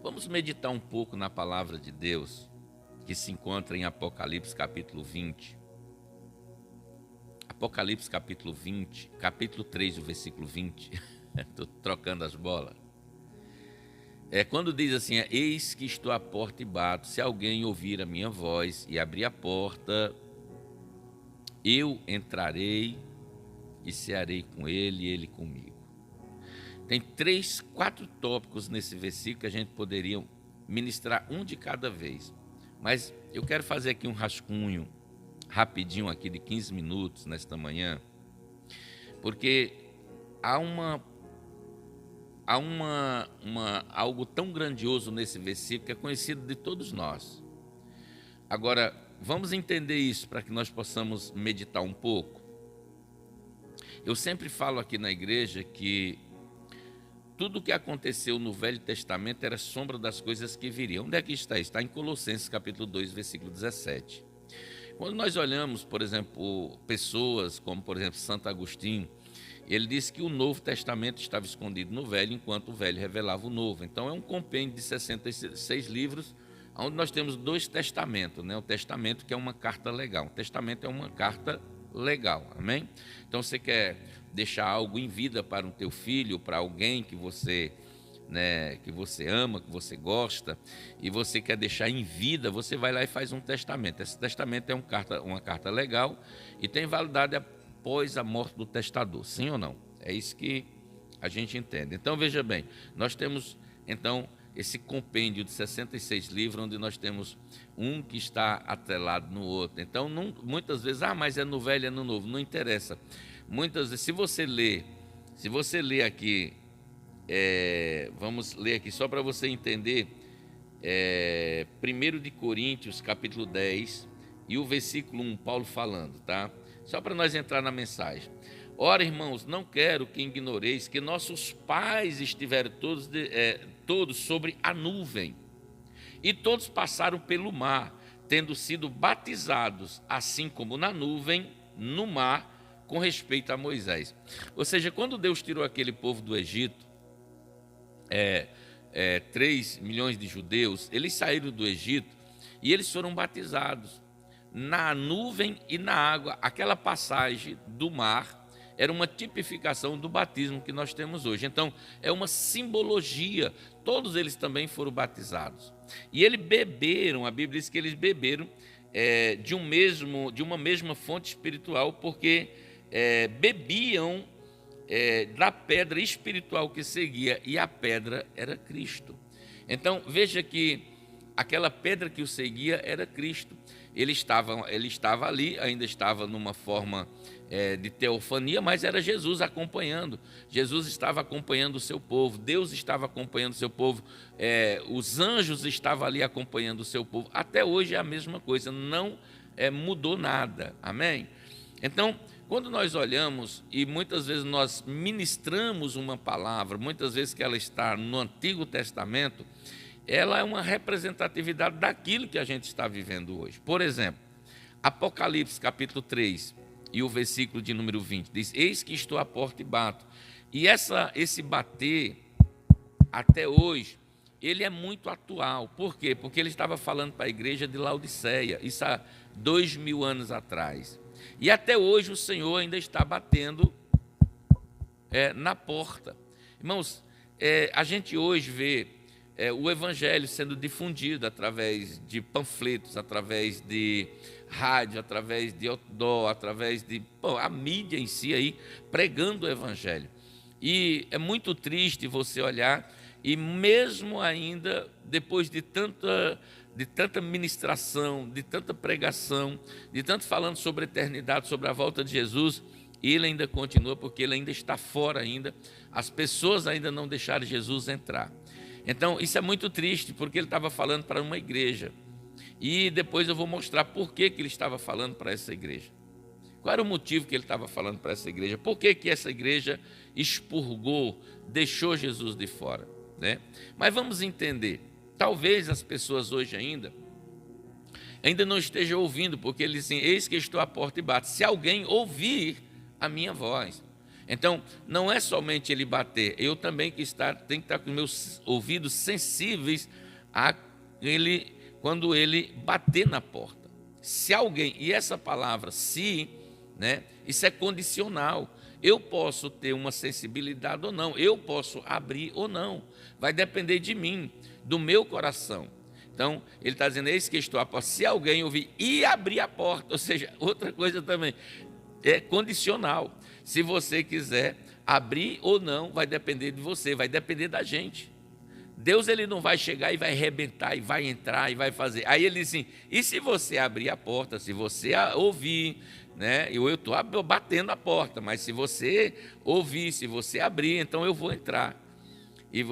Vamos meditar um pouco na palavra de Deus, que se encontra em Apocalipse capítulo 20. Apocalipse capítulo 20, capítulo 3, o versículo 20. Estou trocando as bolas. Quando diz assim, eis que estou à porta e bato, se alguém ouvir a minha voz e abrir a porta, eu entrarei e cearei com ele e ele comigo. Tem 4 tópicos nesse versículo que a gente poderia ministrar um de cada vez. Mas eu quero fazer aqui um rascunho rapidinho aqui de 15 minutos nesta manhã, porque há algo tão grandioso nesse versículo que é conhecido de todos nós. Agora, vamos entender isso para que nós possamos meditar um pouco. Eu sempre falo aqui na igreja que tudo o que aconteceu no Velho Testamento era sombra das coisas que viriam. Onde é que está isso? Está em Colossenses capítulo 2, versículo 17. Quando nós olhamos, por exemplo, pessoas como, por exemplo, Santo Agostinho, ele disse que o Novo Testamento estava escondido no Velho, enquanto o Velho revelava o Novo. Então, é um compêndio de 66 livros, onde nós temos 2 testamentos, né? O testamento, que é uma carta legal. O testamento é uma carta legal, amém? Então, você quer deixar algo em vida para o teu filho, para alguém que você ama, que você gosta, e você quer deixar em vida, você vai lá e faz um testamento. Esse testamento é uma carta legal e tem validade após a morte do testador, sim ou não? É isso que a gente entende. Então, veja bem, nós temos, então, esse compêndio de 66 livros, onde nós temos um que está atrelado no outro. Então, muitas vezes, mas é no Velho, é no Novo, não interessa. Muitas vezes, se você ler aqui, vamos ler aqui só para você entender, 1 de Coríntios, capítulo 10, e o versículo 1, Paulo falando, tá? Só para nós entrar na mensagem. Ora, irmãos, não quero que ignoreis que nossos pais estiveram todos sobre a nuvem, e todos passaram pelo mar, tendo sido batizados, assim como na nuvem, no mar, com respeito a Moisés. Ou seja, quando Deus tirou aquele povo do Egito, 3 milhões de judeus, eles saíram do Egito e eles foram batizados na nuvem e na água. Aquela passagem do mar era uma tipificação do batismo que nós temos hoje. Então, é uma simbologia. Todos eles também foram batizados. E eles beberam, a Bíblia diz que eles beberam de uma mesma fonte espiritual, porque bebiam da pedra espiritual que seguia, e a pedra era Cristo. Então, veja que aquela pedra que o seguia era Cristo. Ele estava ali, ainda estava numa forma de teofania, mas era Jesus acompanhando. Jesus estava acompanhando o seu povo, Deus estava acompanhando o seu povo, os anjos estavam ali acompanhando o seu povo. Até hoje é a mesma coisa, não mudou nada, amém? Então, quando nós olhamos e muitas vezes nós ministramos uma palavra, muitas vezes que ela está no Antigo Testamento, ela é uma representatividade daquilo que a gente está vivendo hoje. Por exemplo, Apocalipse capítulo 3 e o versículo de número 20 diz: eis que estou à porta e bato. E esse bater, até hoje, ele é muito atual. Por quê? Porque ele estava falando para a igreja de Laodiceia, isso há 2000 anos atrás. E até hoje o Senhor ainda está batendo na porta. Irmãos, a gente hoje vê o evangelho sendo difundido através de panfletos, através de rádio, através de outdoor, através de a mídia em si aí, pregando o evangelho. E é muito triste você olhar, e mesmo ainda, depois de tanta ministração, de tanta pregação, de tanto falando sobre a eternidade, sobre a volta de Jesus, ele ainda continua, porque ele ainda está fora ainda, as pessoas ainda não deixaram Jesus entrar. Então, isso é muito triste, porque ele estava falando para uma igreja, e depois eu vou mostrar por que ele estava falando para essa igreja. Qual era o motivo que ele estava falando para essa igreja? Por que essa igreja expurgou, deixou Jesus de fora, né? Mas vamos entender. Talvez as pessoas hoje ainda não estejam ouvindo, porque ele diz assim: eis que estou à porta e bato. Se alguém ouvir a minha voz. Então, não é somente ele bater, eu também tenho que estar com meus ouvidos sensíveis a ele, quando ele bater na porta. Se alguém, e essa palavra se, né, isso é condicional. Eu posso ter uma sensibilidade ou não, eu posso abrir ou não, vai depender de mim, do meu coração. Então, ele está dizendo, eis que estou à porta, se alguém ouvir e abrir a porta, ou seja, outra coisa também, é condicional. Se você quiser abrir ou não, vai depender de você, vai depender da gente. Deus, ele não vai chegar e vai arrebentar, e vai entrar, e vai fazer. Aí ele diz assim, e se você abrir a porta, se você ouvir, né? Eu estou batendo a porta, mas se você ouvir, se você abrir, então eu vou entrar. E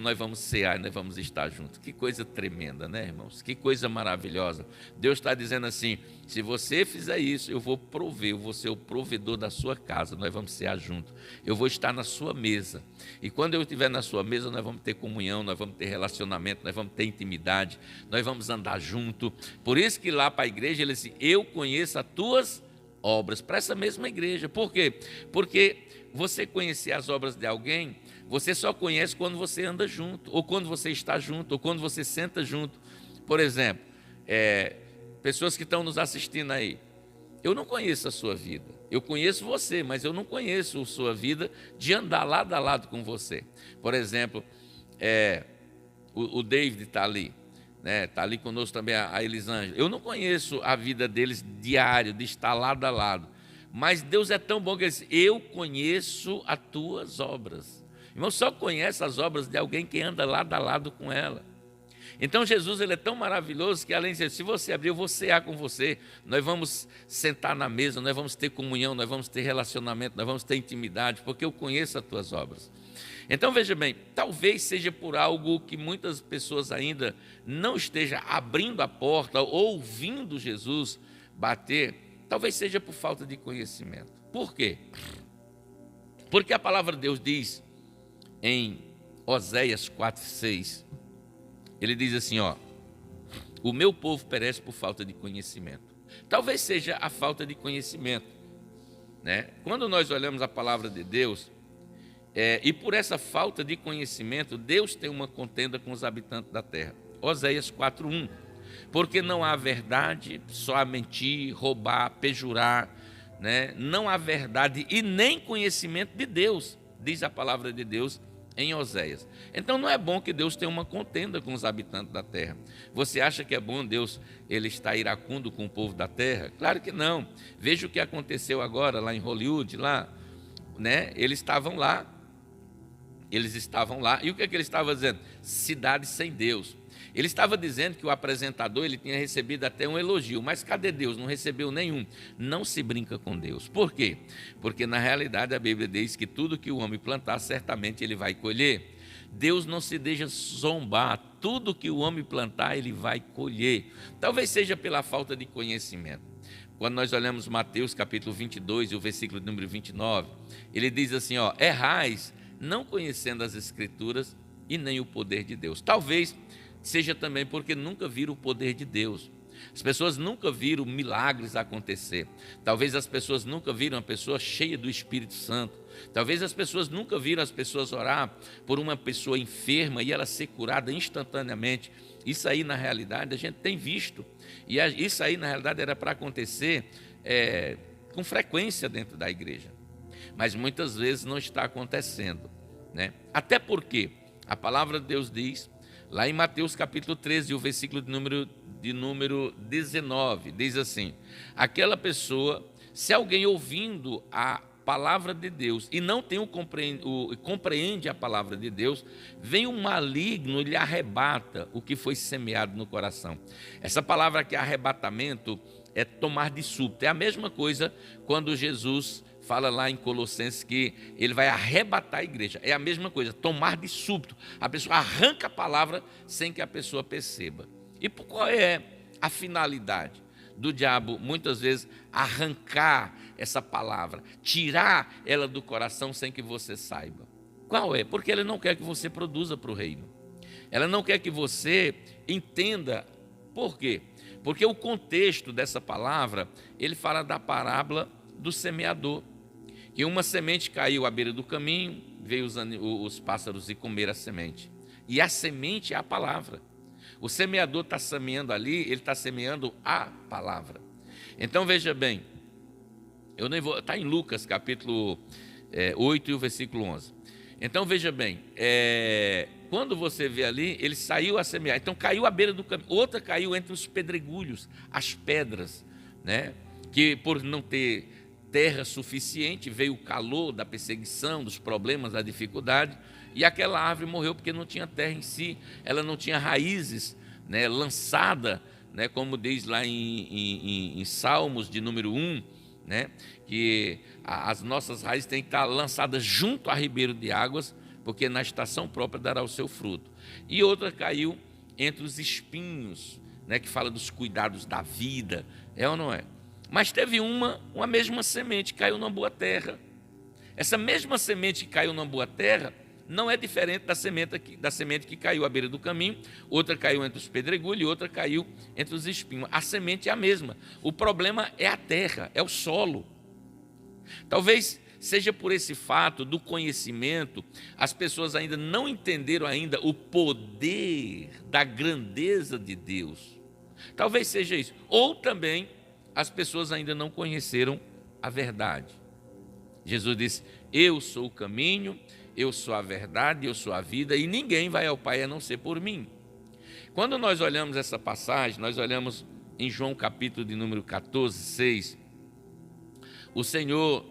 nós vamos cear, nós vamos estar juntos. Que coisa tremenda, né, irmãos? Que coisa maravilhosa. Deus está dizendo assim, se você fizer isso, eu vou prover, eu vou ser o provedor da sua casa, nós vamos cear juntos. Eu vou estar na sua mesa. E quando eu estiver na sua mesa, nós vamos ter comunhão, nós vamos ter relacionamento, nós vamos ter intimidade, nós vamos andar junto. Por isso que lá para a igreja, ele disse, eu conheço as tuas obras, para essa mesma igreja. Por quê? Porque você conhecer as obras de alguém, você só conhece quando você anda junto, ou quando você está junto, ou quando você senta junto. Por exemplo, pessoas que estão nos assistindo aí, eu não conheço a sua vida, eu conheço você, mas eu não conheço a sua vida de andar lado a lado com você. Por exemplo, o David está ali, né? Está ali conosco também a Elisângela. Eu não conheço a vida deles diário, de estar lado a lado, mas Deus é tão bom que ele diz, eu conheço as tuas obras. Irmão, só conhece as obras de alguém que anda lado a lado com ela. Então Jesus, ele é tão maravilhoso que além de dizer, se você abrir, eu vou cear com você, nós vamos sentar na mesa, nós vamos ter comunhão, nós vamos ter relacionamento, nós vamos ter intimidade, porque eu conheço as tuas obras. Então veja bem, talvez seja por algo que muitas pessoas ainda não estejam abrindo a porta, ouvindo Jesus bater, talvez seja por falta de conhecimento. Por quê? Porque a palavra de Deus diz em Oséias 4:6, ele diz assim, ó, o meu povo perece por falta de conhecimento. Talvez seja a falta de conhecimento, né? Quando nós olhamos a palavra de Deus, e por essa falta de conhecimento, Deus tem uma contenda com os habitantes da terra. Oséias 4:1, porque não há verdade, só há mentir, roubar, pejurar, né? Não há verdade e nem conhecimento de Deus, diz a palavra de Deus em Oséias. Então não é bom que Deus tenha uma contenda com os habitantes da terra. Você acha que é bom Deus, ele está iracundo com o povo da terra? Claro que não. Veja o que aconteceu agora lá em Hollywood, lá, né? Eles estavam lá, e o que é que ele estava dizendo? Cidade sem Deus. Ele estava dizendo que o apresentador, ele tinha recebido até um elogio, mas cadê Deus? Não recebeu nenhum. Não se brinca com Deus. Por quê? Porque na realidade a Bíblia diz que tudo que o homem plantar, certamente ele vai colher. Deus não se deixa zombar, tudo que o homem plantar, ele vai colher. Talvez seja pela falta de conhecimento. Quando nós olhamos Mateus capítulo 22 e o versículo número 29, ele diz assim, ó, errais, não conhecendo as Escrituras e nem o poder de Deus. Talvez seja também porque nunca viram o poder de Deus. As pessoas nunca viram milagres acontecer. Talvez as pessoas nunca viram uma pessoa cheia do Espírito Santo. Talvez as pessoas nunca viram as pessoas orar por uma pessoa enferma e ela ser curada instantaneamente. Isso aí, na realidade, a gente tem visto. E isso aí, na realidade, era para acontecer com frequência dentro da igreja. Mas muitas vezes não está acontecendo, né? Até porque a palavra de Deus diz, lá em Mateus capítulo 13, o versículo de número 19, diz assim, aquela pessoa, se alguém ouvindo a palavra de Deus e não tem compreende a palavra de Deus, vem um maligno e lhe arrebata o que foi semeado no coração. Essa palavra aqui, arrebatamento, é tomar de súbito. É a mesma coisa quando Jesus fala lá em Colossenses que ele vai arrebatar a igreja. É a mesma coisa, tomar de súbito. A pessoa arranca a palavra sem que a pessoa perceba. E qual é a finalidade do diabo? Muitas vezes arrancar essa palavra, tirar ela do coração sem que você saiba. Qual é? Porque ele não quer que você produza para o reino. Ela não quer que você entenda. Por quê? Porque o contexto dessa palavra, ele fala da parábola do semeador. E uma semente caiu à beira do caminho, veio os pássaros e comeram a semente. E a semente é a palavra. O semeador está semeando ali, ele está semeando a palavra. Então veja bem, eu nem vou, está em Lucas capítulo 8 e o versículo 11. Então veja bem, quando você vê ali, ele saiu a semear, então caiu à beira do caminho, outra caiu entre os pedregulhos, as pedras, né? Que por não ter terra suficiente, veio o calor da perseguição, dos problemas, da dificuldade, e aquela árvore morreu porque não tinha terra em si, ela não tinha raízes, né, lançada, né, como diz lá em Salmos de número 1, né, que as nossas raízes têm que estar lançadas junto a ribeiro de águas, porque na estação própria dará o seu fruto. E outra caiu entre os espinhos, né, que fala dos cuidados da vida, é ou não é? Mas teve uma mesma semente que caiu numa boa terra. Essa mesma semente que caiu numa boa terra não é diferente da semente que caiu à beira do caminho, outra caiu entre os pedregulhos e outra caiu entre os espinhos. A semente é a mesma. O problema é a terra, é o solo. Talvez seja por esse fato do conhecimento, as pessoas ainda não entenderam ainda o poder da grandeza de Deus. Talvez seja isso. Ou também as pessoas ainda não conheceram a verdade. Jesus disse: eu sou o caminho, eu sou a verdade, eu sou a vida, e ninguém vai ao Pai a não ser por mim. Quando nós olhamos essa passagem, nós olhamos em João capítulo de número 14, 6, o Senhor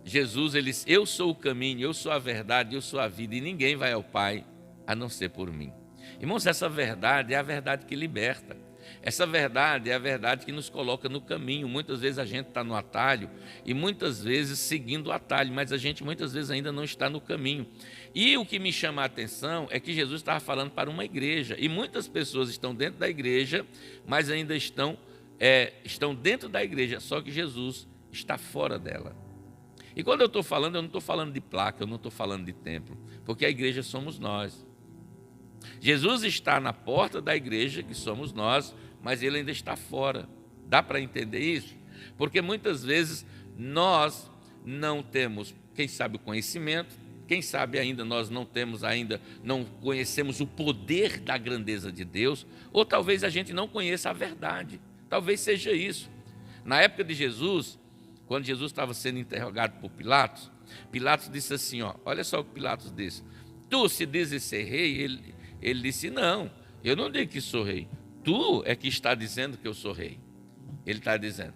Jesus, ele diz: eu sou o caminho, eu sou a verdade, eu sou a vida, e ninguém vai ao Pai a não ser por mim. Irmãos, essa verdade é a verdade que liberta. Essa verdade é a verdade que nos coloca no caminho. Muitas vezes a gente está no atalho e muitas vezes seguindo o atalho, mas a gente muitas vezes ainda não está no caminho. E o que me chama a atenção é que Jesus estava falando para uma igreja, e muitas pessoas estão dentro da igreja, mas ainda estão dentro da igreja, só que Jesus está fora dela. E quando eu estou falando, eu não estou falando de placa, eu não estou falando de templo, porque a igreja somos nós. Jesus está na porta da igreja, que somos nós, mas ele ainda está fora. Dá para entender isso? Porque muitas vezes nós não temos, quem sabe, o conhecimento, quem sabe ainda nós não conhecemos o poder da grandeza de Deus, ou talvez a gente não conheça a verdade. Talvez seja isso. Na época de Jesus, quando Jesus estava sendo interrogado por Pilatos, Pilatos disse assim, olha só o que Pilatos disse: tu se dizes ser rei? Ele disse: não, eu não digo que sou rei, tu é que está dizendo que eu sou rei. Ele está dizendo,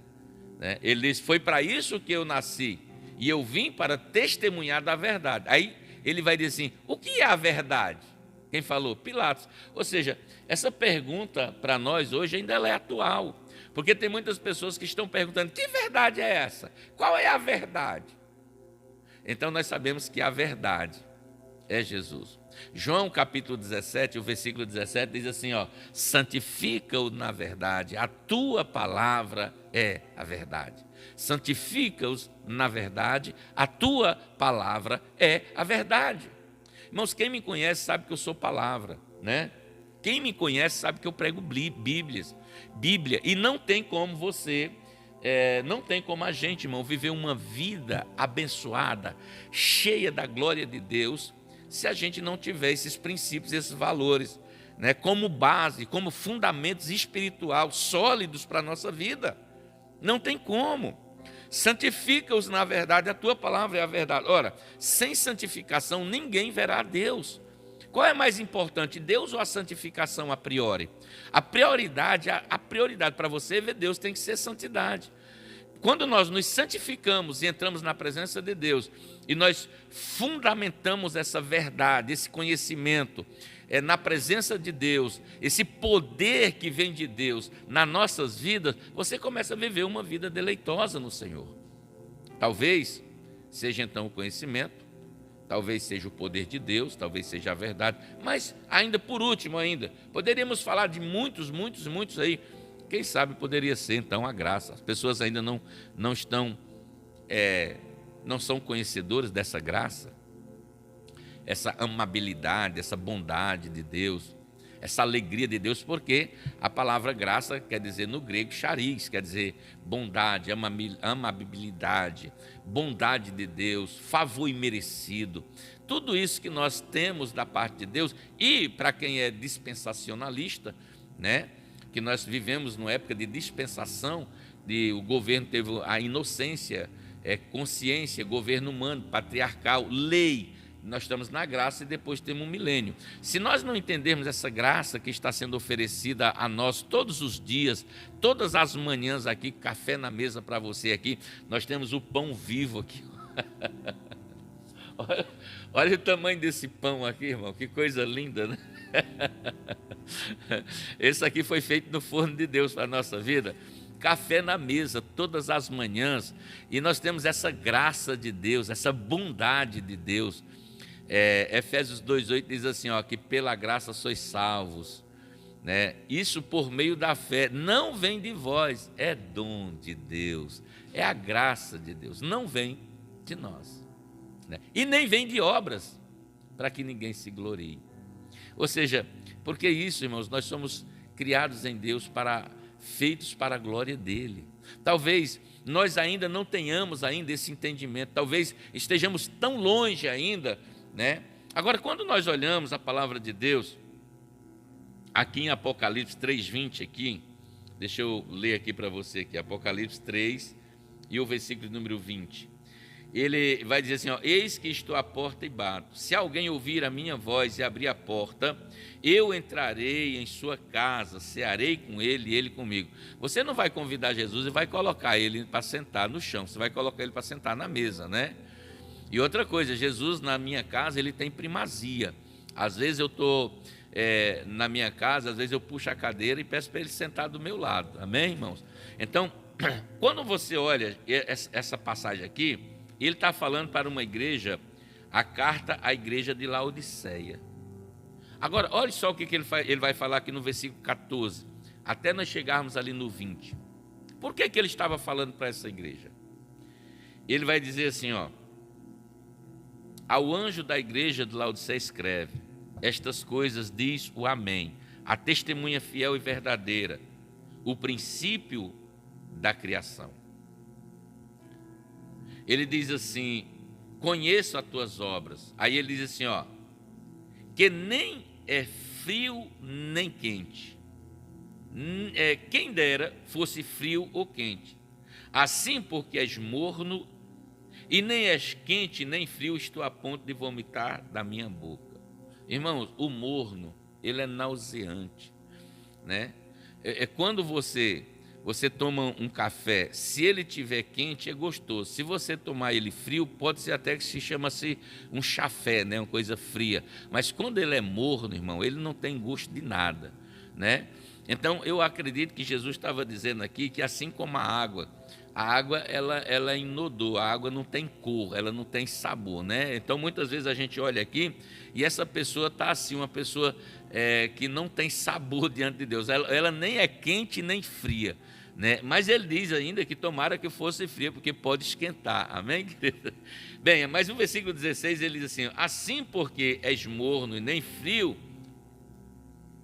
né? Ele disse: foi para isso que eu nasci, e eu vim para testemunhar da verdade. Aí ele vai dizer assim: o que é a verdade? Quem falou? Pilatos. Ou seja, essa pergunta para nós hoje ainda ela é atual, porque tem muitas pessoas que estão perguntando: que verdade é essa? Qual é a verdade? Então nós sabemos que a verdade é Jesus. João capítulo 17, o versículo 17 diz assim, santifica-o na verdade, a tua palavra é a verdade. Santifica-os na verdade, a tua palavra é a verdade. Irmãos, quem me conhece sabe que eu sou palavra, né? Quem me conhece sabe que eu prego Bíblia, e não tem como não tem como a gente, irmão, viver uma vida abençoada, cheia da glória de Deus, se a gente não tiver esses princípios, esses valores, né, como base, como fundamentos espirituais sólidos para a nossa vida. Não tem como. Santifica-os na verdade, a tua palavra é a verdade. Ora, sem santificação ninguém verá a Deus. Qual é mais importante, Deus ou a santificação a priori? A prioridade para você ver Deus tem que ser santidade. Quando nós nos santificamos e entramos na presença de Deus, e nós fundamentamos essa verdade, esse conhecimento, na presença de Deus, esse poder que vem de Deus nas nossas vidas, você começa a viver uma vida deleitosa no Senhor. Talvez seja então o conhecimento, talvez seja o poder de Deus, talvez seja a verdade, mas ainda por último poderíamos falar de muitos aí. Quem sabe poderia ser então a graça. As pessoas ainda não são conhecedores dessa graça, essa amabilidade, essa bondade de Deus, essa alegria de Deus, porque a palavra graça quer dizer no grego charis, quer dizer bondade, amabilidade, bondade de Deus, favor imerecido. Tudo isso que nós temos da parte de Deus, e para quem é dispensacionalista, né, que nós vivemos numa época de dispensação, o governo teve a inocência, consciência, governo humano, patriarcal, lei. Nós estamos na graça e depois temos um milênio. Se nós não entendermos essa graça que está sendo oferecida a nós todos os dias, todas as manhãs aqui, café na mesa para você aqui, nós temos o pão vivo aqui. Olha o tamanho desse pão aqui, irmão, que coisa linda, né? Esse aqui foi feito no forno de Deus para a nossa vida. Café na mesa todas as manhãs, e nós temos essa graça de Deus, essa bondade de Deus. Efésios 2,8 diz assim, ó, que pela graça sois salvos, né? Isso por meio da fé, não vem de vós, é dom de Deus, é a graça de Deus, não vem de nós, né? E nem vem de obras, para que ninguém se glorie. Ou seja, porque isso, irmãos, nós somos criados em Deus, feitos para a glória dele. Talvez nós ainda não tenhamos ainda esse entendimento, talvez estejamos tão longe ainda, né? Agora, quando nós olhamos a palavra de Deus, aqui em Apocalipse 3:20, aqui, deixa eu ler aqui para você, aqui, Apocalipse 3 e o versículo número 20. Ele vai dizer assim, ó, eis que estou à porta e bato, se alguém ouvir a minha voz e abrir a porta, eu entrarei em sua casa, cearei com ele e ele comigo. Você não vai convidar Jesus e vai colocar ele para sentar no chão, você vai colocar ele para sentar na mesa, né? E outra coisa, Jesus na minha casa, ele tem primazia. Às vezes eu estou na minha casa, às vezes eu puxo a cadeira e peço para ele sentar do meu lado, amém, irmãos? Então, quando você olha essa passagem aqui, ele está falando para uma igreja, a carta à igreja de Laodiceia. Agora, olha só o que ele vai falar aqui no versículo 14, até nós chegarmos ali no 20. Por que ele estava falando para essa igreja? Ele vai dizer assim, ó, ao anjo da igreja de Laodiceia escreve, estas coisas diz o Amém, a testemunha fiel e verdadeira, o princípio da criação. Ele diz assim, conheço as tuas obras. Aí ele diz assim, ó, que nem é frio nem quente. Quem dera fosse frio ou quente. Assim, porque és morno, e nem és quente nem frio, estou a ponto de vomitar da minha boca. Irmãos, o morno, ele é nauseante, né? Quando você toma um café, se ele estiver quente, é gostoso. Se você tomar ele frio, pode ser até que se chama-se um chafé, né? Uma coisa fria. Mas quando ele é morno, irmão, ele não tem gosto de nada, né? Então, eu acredito que Jesus estava dizendo aqui que assim como a água ela é inodor, a água não tem cor, ela não tem sabor, né? Então, muitas vezes a gente olha aqui e essa pessoa está assim, uma pessoa que não tem sabor diante de Deus. Ela nem é quente nem fria, né? Mas ele diz ainda que tomara que fosse fria, porque pode esquentar, amém, querido? Bem, mas no versículo 16 ele diz assim, assim porque és morno e nem frio,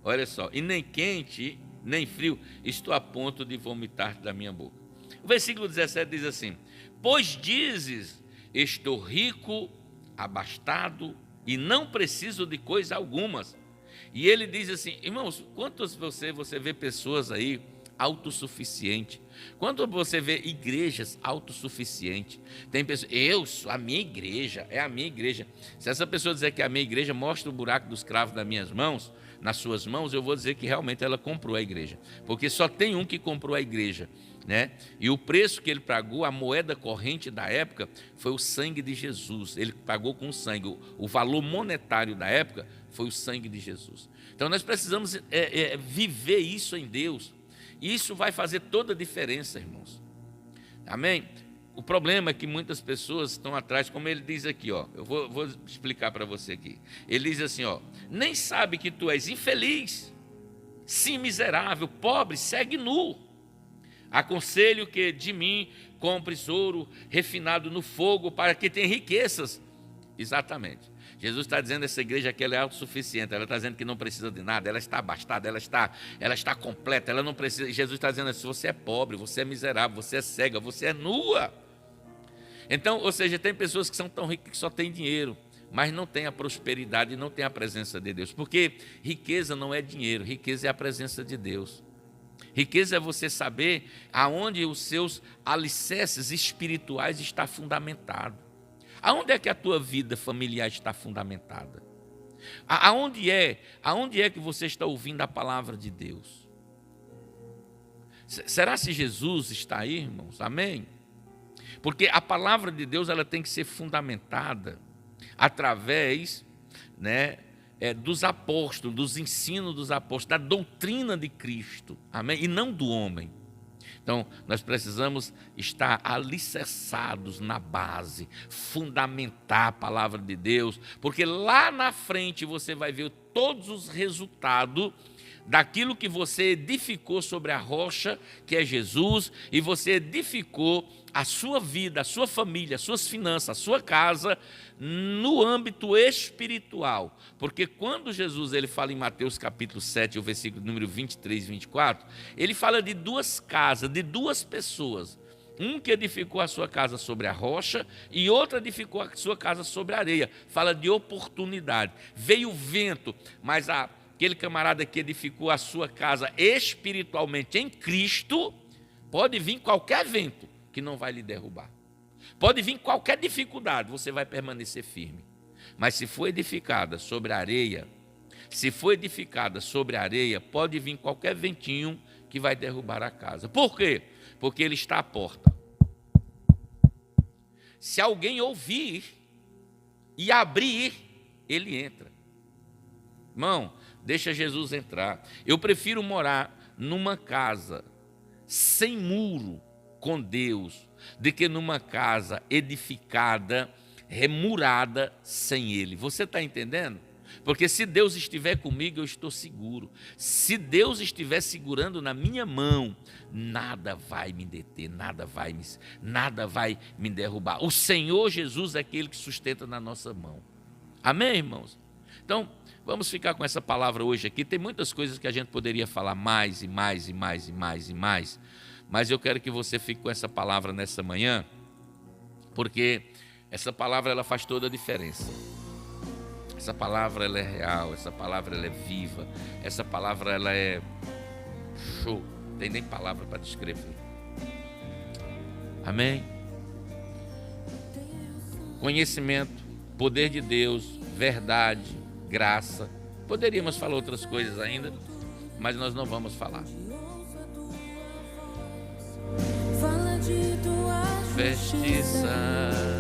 olha só, e nem quente nem frio, estou a ponto de vomitar da minha boca. O versículo 17 diz assim, pois dizes, estou rico, abastado e não preciso de coisa algumas. E ele diz assim, irmãos, quantos você vê pessoas aí autossuficientes? Quando você vê igrejas autossuficientes? Tem pessoas, a minha igreja, é a minha igreja. Se essa pessoa dizer que é a minha igreja, mostra o buraco dos cravos nas minhas mãos, nas suas mãos, eu vou dizer que realmente ela comprou a igreja. Porque só tem um que comprou a igreja, né? E o preço que ele pagou, a moeda corrente da época, foi o sangue de Jesus. Ele pagou com o sangue. O valor monetário da época foi o sangue de Jesus. Então nós precisamos viver isso em Deus. E isso vai fazer toda a diferença, irmãos. Amém? O problema é que muitas pessoas estão atrás, como ele diz aqui, ó. Eu vou explicar para você aqui. Ele diz assim, ó, nem sabe que tu és infeliz, sim miserável, pobre, segue nu. Aconselho que de mim compres ouro refinado no fogo para que tenha riquezas. Exatamente. Jesus está dizendo essa igreja que ela é autossuficiente, ela está dizendo que não precisa de nada, ela está abastada, ela está completa, ela não precisa. Jesus está dizendo assim: você é pobre, você é miserável, você é cega, você é nua. Então, ou seja, tem pessoas que são tão ricas que só têm dinheiro, mas não tem a prosperidade e não tem a presença de Deus. Porque riqueza não é dinheiro, riqueza é a presença de Deus. Riqueza é você saber aonde os seus alicerces espirituais estão fundamentados. Aonde é que a tua vida familiar está fundamentada? Aonde é que você está ouvindo a palavra de Deus? Será se Jesus está aí, irmãos? Amém? Porque a palavra de Deus ela tem que ser fundamentada através, né, dos apóstolos, dos ensinos dos apóstolos, da doutrina de Cristo, amém? E não do homem. Então, nós precisamos estar alicerçados na base, fundamentar a palavra de Deus, porque lá na frente você vai ver todos os resultados daquilo que você edificou sobre a rocha, que é Jesus, e você edificou a sua vida, a sua família, as suas finanças, a sua casa, no âmbito espiritual. Porque quando Jesus ele fala em Mateus capítulo 7, o versículo número 23 e 24, ele fala de duas casas, de duas pessoas. Um que edificou a sua casa sobre a rocha e outro edificou a sua casa sobre a areia. Fala de oportunidade. Veio o vento, mas aquele camarada que edificou a sua casa espiritualmente em Cristo, pode vir qualquer vento que não vai lhe derrubar. Pode vir qualquer dificuldade, você vai permanecer firme. Mas se for edificada sobre a areia, pode vir qualquer ventinho que vai derrubar a casa. Por quê? Porque ele está à porta. Se alguém ouvir e abrir, ele entra. Irmão, deixa Jesus entrar. Eu prefiro morar numa casa sem muro com Deus do que numa casa edificada, remurada sem Ele. Você está entendendo? Porque se Deus estiver comigo, eu estou seguro. Se Deus estiver segurando na minha mão, nada vai me deter, nada vai me derrubar. O Senhor Jesus é aquele que sustenta na nossa mão. Amém, irmãos? Então, vamos ficar com essa palavra hoje aqui. Tem muitas coisas que a gente poderia falar mais e mais, mas eu quero que você fique com essa palavra nessa manhã, porque essa palavra ela faz toda a diferença. Essa palavra ela é real, essa palavra ela é viva, essa palavra ela é show, não tem nem palavra para descrever. Amém? Conhecimento, poder de Deus, verdade, graça. Poderíamos falar outras coisas ainda, mas nós não vamos falar. Fala de tua justiça.